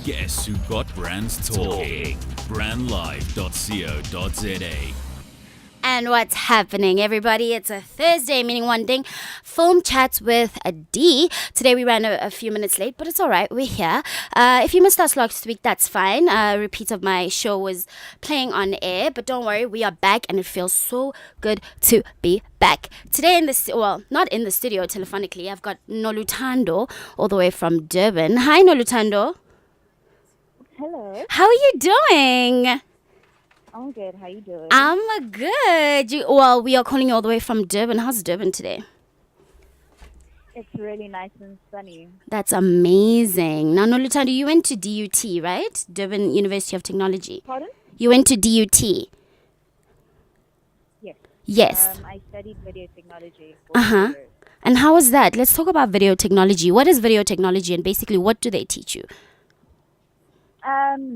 Guess who got brands talking? Brandlive.co.za. And what's happening, everybody? It's a Thursday, meaning one thing. Film chats with a D. Today we ran a few minutes late, but it's all right. We're here. If you missed us last week, that's fine. A repeat of my show was playing on air, but don't worry, we are back, and it feels so good to be back. Today not in the studio, telephonically, I've got Noluthando all the way from Durban. Hi, Noluthando. Hello. How are you doing? I'm good. How you doing? I'm good. We are calling you all the way from Durban. How's Durban today? It's really nice and sunny. That's amazing. Now, Noluthando, you went to DUT, right? Durban University of Technology. Pardon? You went to DUT. Yes. Yes. I studied video technology for years. And how was that? Let's talk about video technology. What is video technology, and basically what do they teach you?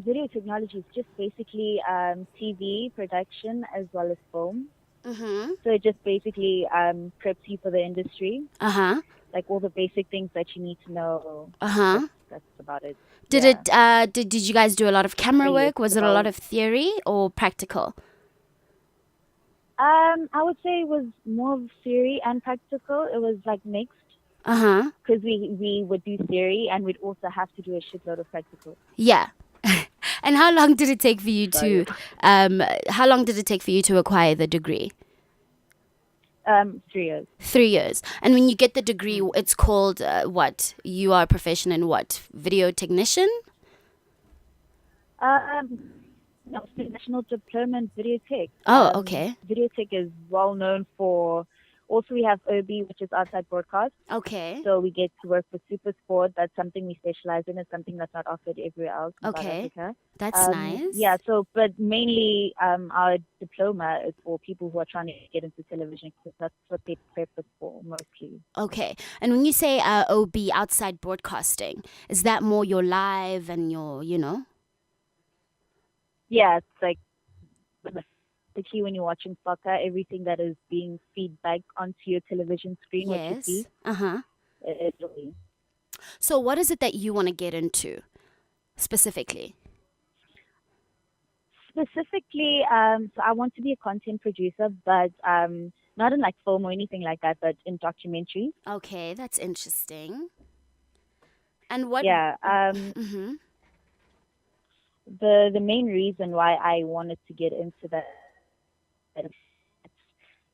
Video technology is just basically TV production as well as film. Mm-hmm. So it just basically preps you for the industry. Like all the basic things that you need to know. That's about it. Did you guys do a lot of camera work? Was it a lot of theory or practical? I would say it was more of theory and practical. It was like mixed. Because we would do theory and we'd also have to do a shitload of practical. Yeah. And how long did it take for you to acquire the degree? 3 years. 3 years. And when you get the degree, it's called what? You are a profession in what? Video technician? No, it's the National Diploma in Video Tech. Oh, okay. Video Tech is well known for. Also, we have OB, which is outside broadcast. Okay. So we get to work with Super Sport. That's something we specialize in. It's something that's not offered everywhere else in South Africa. That's nice. Yeah, but mainly our diploma is for people who are trying to get into television because that's what they prep us for mostly. Okay. And when you say OB, outside broadcasting, is that more your live and your, Yeah, it's like particularly when you're watching soccer, everything that is being feedback onto your television screen, what you see. It's really. So what is it that you want to get into specifically? So I want to be a content producer, but not in like film or anything like that, but in documentaries. Okay, that's interesting. And what? Yeah. The main reason why I wanted to get into that, it's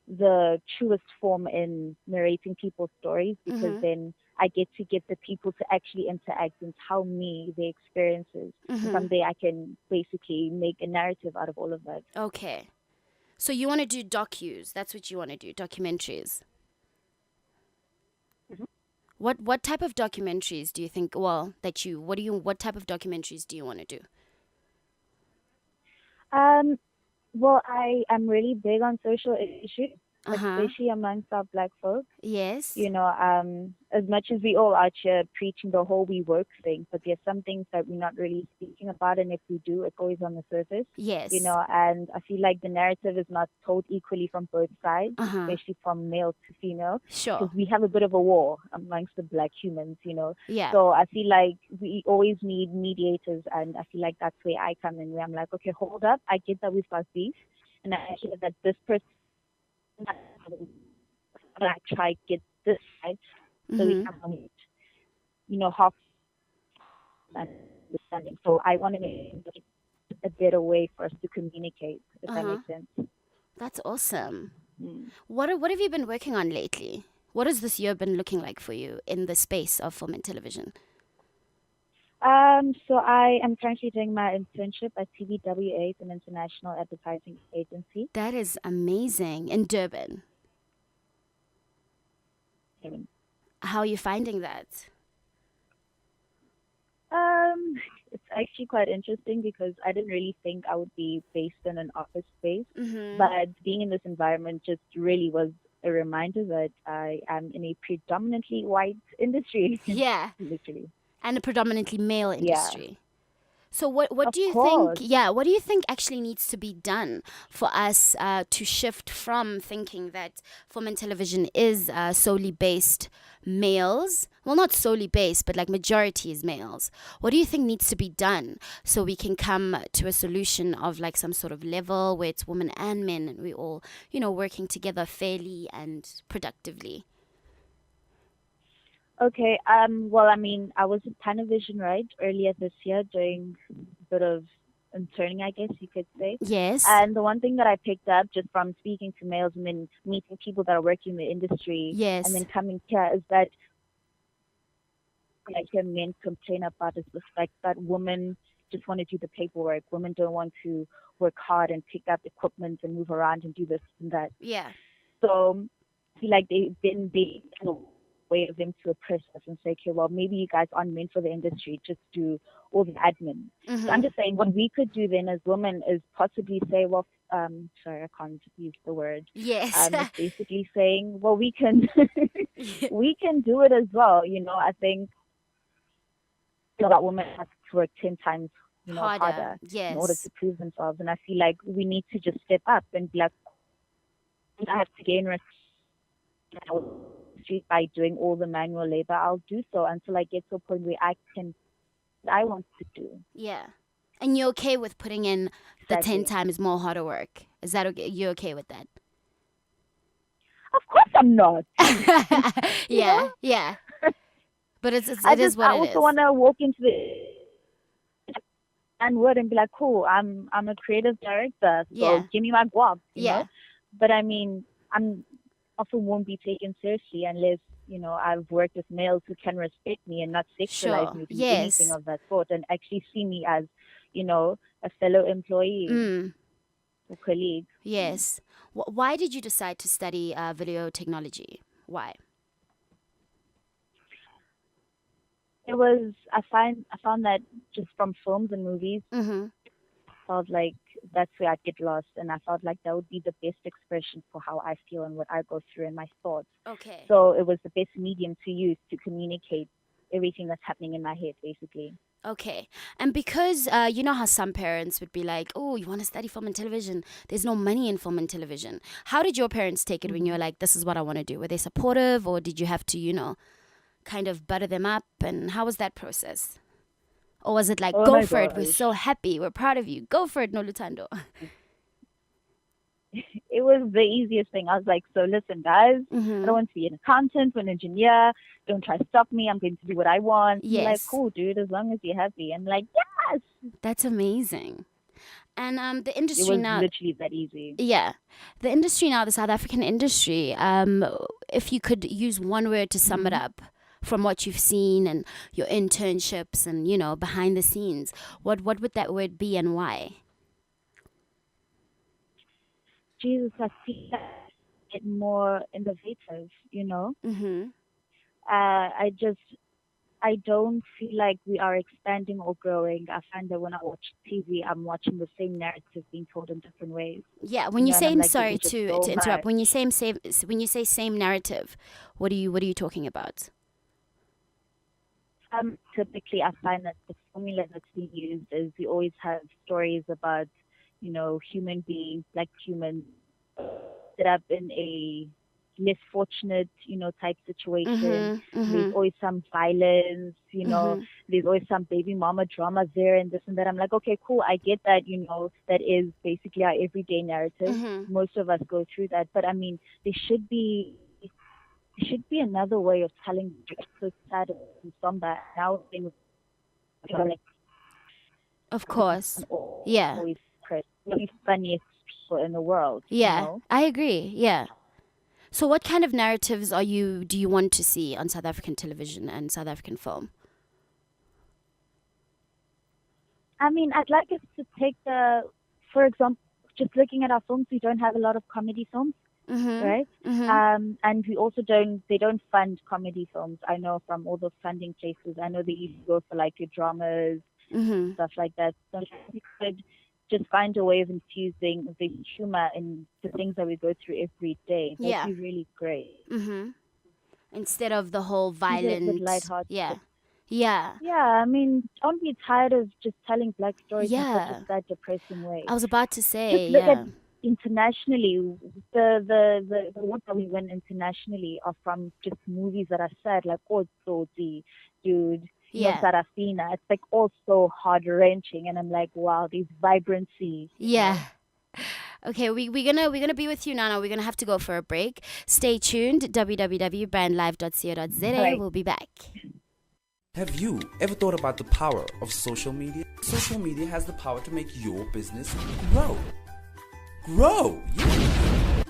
the truest form in narrating people's stories, because then I get to get the people to actually interact and tell me their experiences. Someday I can basically make a narrative out of all of that. Okay. So you want to do docus. That's what you want to do, documentaries. What type of documentaries do you think, what type of documentaries do you want to do? Well, I am really big on social issues, especially amongst our Black folk. Yes. As much as we all out here preaching the whole we work thing, but there's some things that we're not really speaking about, and if we do, it's always on the surface. Yes. And I feel like the narrative is not told equally from both sides, especially from male to female. Sure. Because we have a bit of a war amongst the Black humans, Yeah. So I feel like we always need mediators, and I feel like that's where I come in, where I'm like, okay, hold up, I get that we've got beef, and I hear that this person, I try to get this side, so we can meet, half understanding. So I want to make a better way for us to communicate, if that makes sense. That's awesome. What have you been working on lately? What has this year been looking like for you in the space of film and television? So I am currently doing my internship at TVWA, it's an international advertising agency. That is amazing. In Durban. How are you finding that? It's actually quite interesting because I didn't really think I would be based in an office space, but being in this environment just really was a reminder that I am in a predominantly white industry. Yeah. Literally. And a predominantly male industry. So what Of do you think? course. Yeah, what do you think actually needs to be done for us to shift from thinking that film and television is solely based males? Well, not solely based, but like majority is males. What do you think needs to be done so we can come to a solution of like some sort of level where it's women and men and we all, working together fairly and productively? Okay. Well, I mean, I was at Panavision, right, earlier this year doing a bit of interning, I guess you could say. Yes. And the one thing that I picked up just from speaking to males and then meeting people that are working in the industry and Yes. then coming here is that I hear men complain about is the fact that women just want to do the paperwork. Women don't want to work hard and pick up equipment and move around and do this and that. Yeah. So I feel like they kind of way of them to oppress us and say, okay, well maybe you guys aren't meant for the industry, just do all the admin. So I'm Mm-hmm. just saying what we could do then as women is possibly say, well, sorry, I can't use the word. Yes. It's basically saying, well, we can we can do it as well. I think that women have to work 10 times, Harder. harder in order Yes. to prove themselves. And I feel like we need to just step up and be like, I have to gain street by doing all the manual labor. I'll do so until I get to a point where I want to do. Yeah. And you're okay with putting in the 10 Exactly. times more harder work? Is that okay? You're okay with that? Of course I'm not. you know? Yeah, yeah. But I it is just what I it also is. wanna walk into the and word and be like, cool, I'm a creative director, so Yeah, give me my guap. yeah. But I mean, I'm also won't be taken seriously unless, I've worked with males who can respect me and not sexualize Sure. me or do anything Yes. of that sort and actually see me as, a fellow employee Mm, or colleague. yes. Why did you decide to study video technology? Why? It was I found that just from films and movies, Mm-hmm. felt like that's where I'd get lost, and I felt like that would be the best expression for how I feel and what I go through and my thoughts. Okay. So it was the best medium to use to communicate everything that's happening in my head, basically. Okay. And because you know how some parents would be like, oh, you want to study film and television? There's no money in film and television. How did your parents take it when you Hmm. were like, this is what I want to do? Were they supportive or did you have to, kind of butter them up? And how was that process? Or was it like, Oh go my for it, we're so gosh. happy, we're proud of you, go for it, Noluthando? It was the easiest thing. I was like, so listen, guys, I don't Mm-hmm. want to be an accountant or an engineer. Don't try to stop me. I'm going to do what I want. And they're like, Yes, cool, dude, as long as you're happy. I'm like, yes. that's amazing. And the It industry was now, literally that easy. yeah, the industry now, the South African industry, if you could use one word to sum it Hmm. up from what you've seen and your internships and, behind the scenes, what would that word be and why? Jesus, I see that get more innovative. Mm-hmm. I just I don't feel like we are expanding or growing. I find that when I watch TV, I'm watching the same narrative being told in different ways. Yeah, when you And say, I'm I'm like, this sorry is just to so interrupt, much. when you say same narrative, what are you talking about? Typically, I find that the formula that's being used is we always have stories about, human beings, like humans, set up in a less fortunate, type situation. Mm-hmm. There's Mm-hmm. always some violence. Mm-hmm. There's always some baby mama drama there and this and that. I'm like, okay, cool. I get that, that is basically our everyday narrative. Mm-hmm. Most of us go through that. But I mean, there should be another way of telling it's so sad and somber. Now things are like Of course. Yeah. always Chris, the funniest people in the world, Yeah. I agree. Yeah. So what kind of narratives do you want to see on South African television and South African film? I mean, I'd like us to take for example, just looking at our films, we don't have a lot of comedy films, Mhm. right? Mhm. And we also they don't fund comedy films. I know from all the funding places, I know they used to go for like your dramas, Mhm. stuff like that. So we could just find a way of infusing the humor in the things that we go through every day. That'd Yeah. be really great. Mhm. Instead of the whole Keep it a bit violent. lighthearted. Yeah. Yeah. Yeah, I mean, don't be tired of just telling black stories in such a Yeah. sad, depressing way. I was about to Just say, look at yeah. internationally, the awards that we win internationally are from just movies that are sad, like Oh Tsotsi, dude, Yeah. Sarafina. It's like also heart wrenching, and I'm like, wow, these vibrancy, Yeah. Okay, we're gonna be with you, Nana. We're gonna have to go for a break. Stay tuned. All www.brandlive.co.za. right. We'll be back. Have you ever thought about the power of social media? Social media has the power to make your business grow. Grow! Yeah.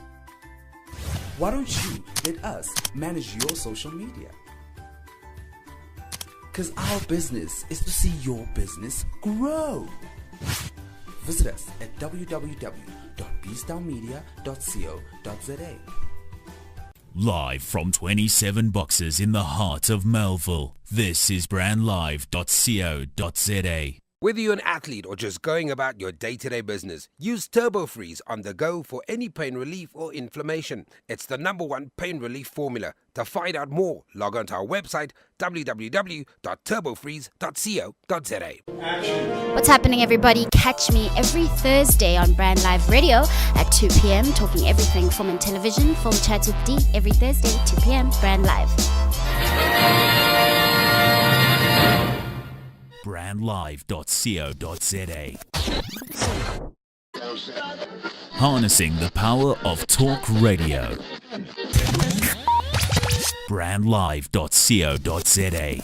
Why don't you let us manage your social media? Because our business is to see your business grow. Visit us at www.beastownmedia.co.za. Live from 27 boxes in the heart of Melville, this is brandlive.co.za. Whether you're an athlete or just going about your day-to-day business, use Turbo Freeze on the go for any pain relief or inflammation. It's the #1 pain relief formula. To find out more, log on to our website www.turbofreeze.co.za. What's happening, everybody? Catch me every Thursday on Brand Live Radio at 2 p.m. talking everything film and television. Film Chats with D every Thursday, 2 p.m. Brand Live. brandlive.co.za. Harnessing the power of talk radio. brandlive.co.za.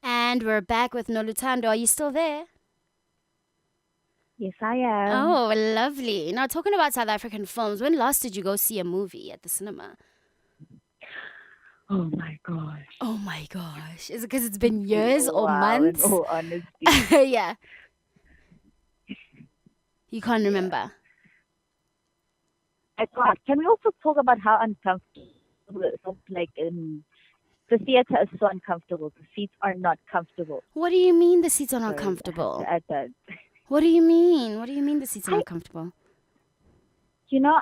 And we're back with Noluthando. Are you still there? Yes, I am. Oh, lovely. Now, talking about South African films, when last did you go see a movie at the cinema? Oh my gosh. Oh my gosh. Is it because it's been years or Wow, months? in all honesty. Yeah. You can't remember. I thought, can we also talk about how uncomfortable it is? Like, the theater is so uncomfortable. The seats are not comfortable. What do you mean the seats are not Sorry, I had comfortable? to add that. What do you mean? What do you mean the seats are not comfortable? You know,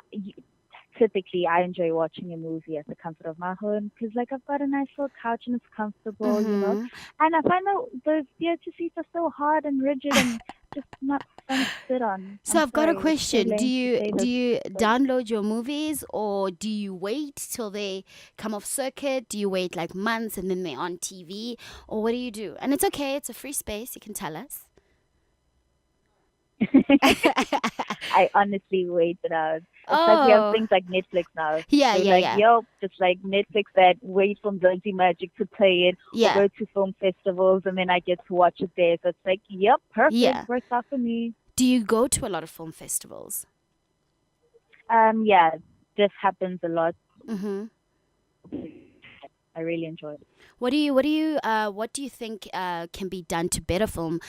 typically I enjoy watching a movie at the comfort of my home because, like, I've got a nice little couch and it's comfortable, you know. And I find that the theater seats are so hard and rigid and just not fun to sit on. So I've got a sorry, it's so question. lame Do to you say do this, you but download your movies or do you wait till they come off circuit? Do you wait like months and then they're on TV? Or what do you do? And it's okay, it's a free space, you can tell us. I honestly wait it out. It's like we have things like Netflix now. Yeah, So yeah, like, yeah. yo, just like Netflix that wait for Dirty Magic to play it Yeah. or go to film festivals and then I get to watch it there. So it's like, yep, perfect. Yeah. Works out for me. Do you go to a lot of film festivals? Yeah, this happens a lot. Mm-hmm. I really enjoy it. What do you think can be done to better film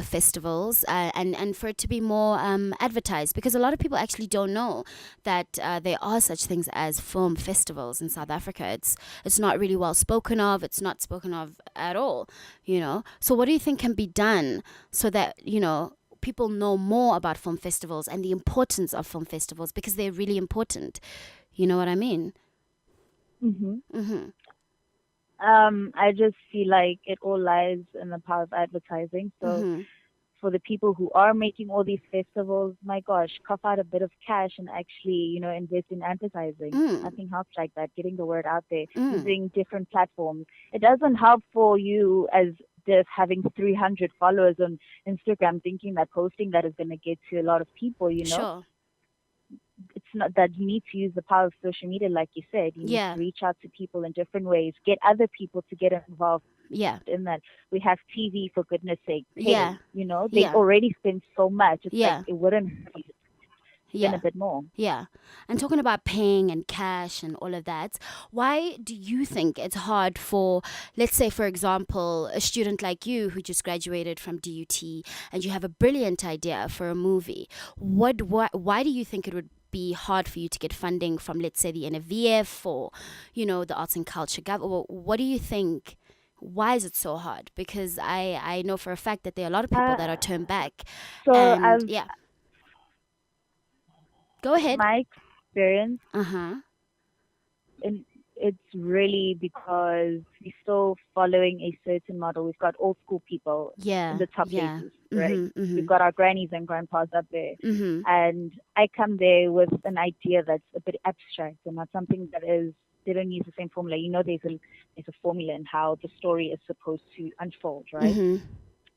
festivals and for it to be more advertised? Because a lot of people actually don't know that there are such things as film festivals in South Africa. It's not really well spoken of. It's not spoken of at all. You know. So what do you think can be done so that people know more about film festivals and the importance of film festivals because they're really important. You know what I mean? I just feel like it all lies in the power of advertising. So for the people who are making all these festivals, my gosh, cough out a bit of cash and actually, invest in advertising. Nothing helps like that, getting the word out there, using different platforms. It doesn't help for you as just having 300 followers on Instagram thinking that posting that is going to get to a lot of people, Sure. It's not that. You need to use the power of social media, like you said. You need to reach out to people in different ways, get other people to get involved in that. We have TV, for goodness sake. Pay, they already spend so much. It's like it wouldn't spend a bit more. Yeah. And talking about paying and cash and all of that, why do you think it's hard for, let's say, for example, a student like you who just graduated from DUT and you have a brilliant idea for a movie? Why do you think it would be hard for you to get funding from, let's say, the NFVF or, the Arts and Culture government? What do you think? Why is it so hard? Because I know for a fact that there are a lot of people that are turned back. So Go ahead. My experience it's really because we're still following a certain model. We've got old school people in the top places, right? We've got our grannies and grandpas up there. And I come there with an idea that's a bit abstract and not something that is, they don't use the same formula. You know, there's a formula in how the story is supposed to unfold, right?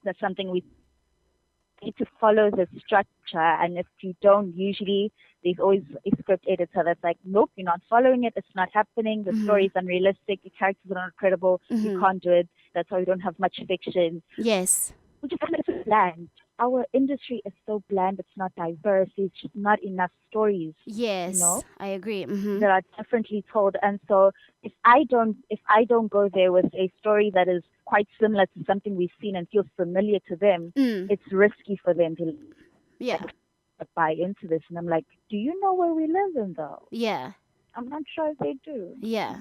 That's something we need to follow the structure, and if you don't, usually there's always a script editor that's like, nope, you're not following it, it's not happening, the story is unrealistic, the characters are not credible, you can't do it, that's why we don't have much fiction. Yes. Which is so bland. Our industry is so bland, it's not diverse, there's just not enough stories. Yes, you know, I agree. that are differently told. And so if I don't go there with a story that is quite similar to something we've seen and feels familiar to them, it's risky for them to buy into this. And I'm like, do you know where we live in though? Yeah. I'm not sure if they do. Yeah.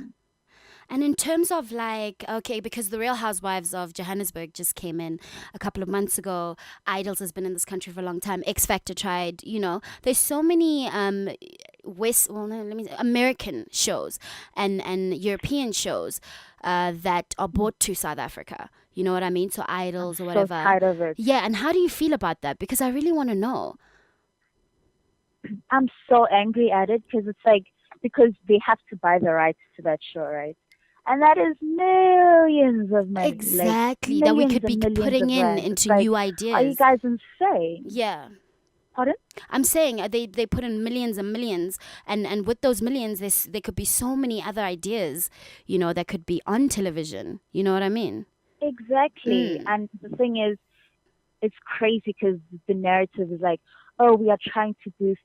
And in terms of like, okay, because the Real Housewives of Johannesburg just came in a couple of months ago. Idols has been in this country for a long time. X Factor tried, you know. There's so many American shows and European shows that are brought to South Africa. You know what I mean? So Idols or whatever. So tired of it. Yeah, and how do you feel about that? Because I really want to know. I'm so angry at it because it's like, because they have to buy the rights to that show, right? And that is millions of money. Exactly, like that we could be millions putting of in rands. into Like, new ideas. Are you guys insane? Yeah. Pardon? I'm saying they put in millions and millions, and with those millions, there could be so many other ideas, you know, that could be on television. You know what I mean? Exactly. And the thing is, it's crazy because the narrative is like, oh, we are trying to boost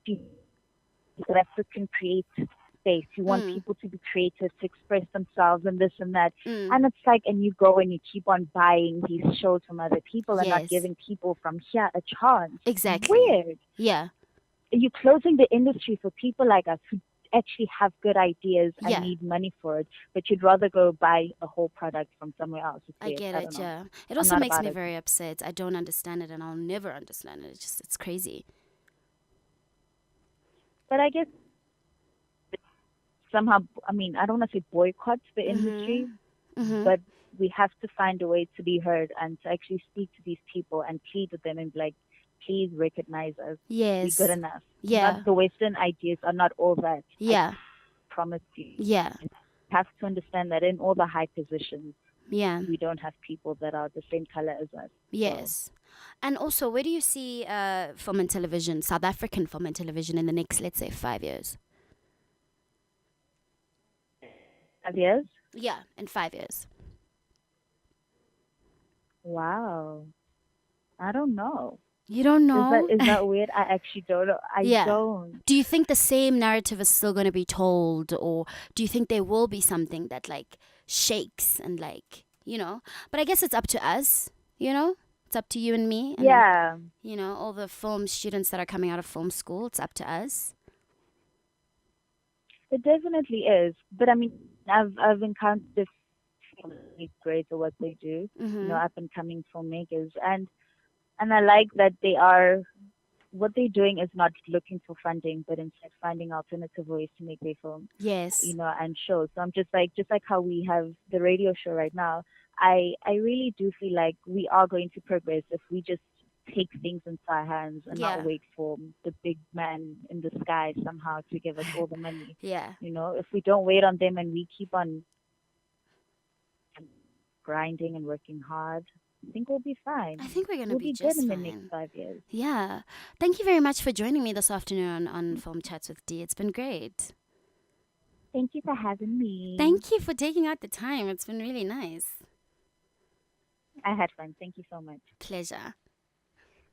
South African creative space. You want people to be creative, to express themselves and this and that. And it's like, and you go and you keep on buying these shows from other people and not giving people from here a chance. Exactly. Weird. Yeah. You're closing the industry for people like us who actually have good ideas and need money for it, but you'd rather go buy a whole product from somewhere else. I get it, yeah. It also makes me very upset. I don't understand it, and I'll never understand it. It's crazy. But I guess somehow, I mean, I don't want to say boycott the industry, but we have to find a way to be heard and to actually speak to these people and plead with them and be like, please recognize us. Yes. Be good enough. Yeah. Not the Western ideas are not all that. Yeah. I promise you. Yeah. You have to understand that in all the high positions, we don't have people that are the same color as us. Yes. So. And also, where do you see film and television, South African film and television, in the next, let's say, 5 years? 5 years? Yeah, in 5 years. Wow. I don't know. You don't know? Is that weird? I actually don't know. I don't. Do you think the same narrative is still going to be told, or do you think there will be something that like shakes and like, you know? But I guess it's up to us, you know? It's up to you and me. And, you know, all the film students that are coming out of film school, it's up to us. It definitely is. But I mean, I've encountered grades or what they do, you know, up and coming filmmakers, and I like that what they're doing is not looking for funding, but instead finding alternative ways to make their film. Yes. You know, and shows. So I'm just like how we have the radio show right now. I really do feel like we are going to progress if we just take things into our hands and not wait for the big man in the sky somehow to give us all the money. Yeah. You know, if we don't wait on them and we keep on grinding and working hard, I think we'll be fine. I think we're going to be just good in fine. the next 5 years. Yeah. Thank you very much for joining me this afternoon on Film Chats with Dee. It's been great. Thank you for having me. Thank you for taking out the time. It's been really nice. I had fun. Thank you so much. Pleasure.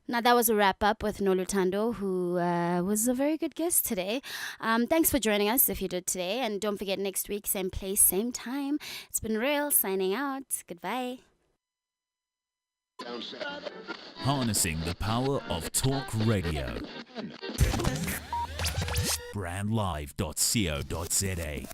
Now, that was a wrap-up with Noluthando, who was a very good guest today. Thanks for joining us if you did today. And don't forget, next week, same place, same time. It's been real. Signing out. Goodbye. Harnessing the power of talk radio. Brandlive.co.za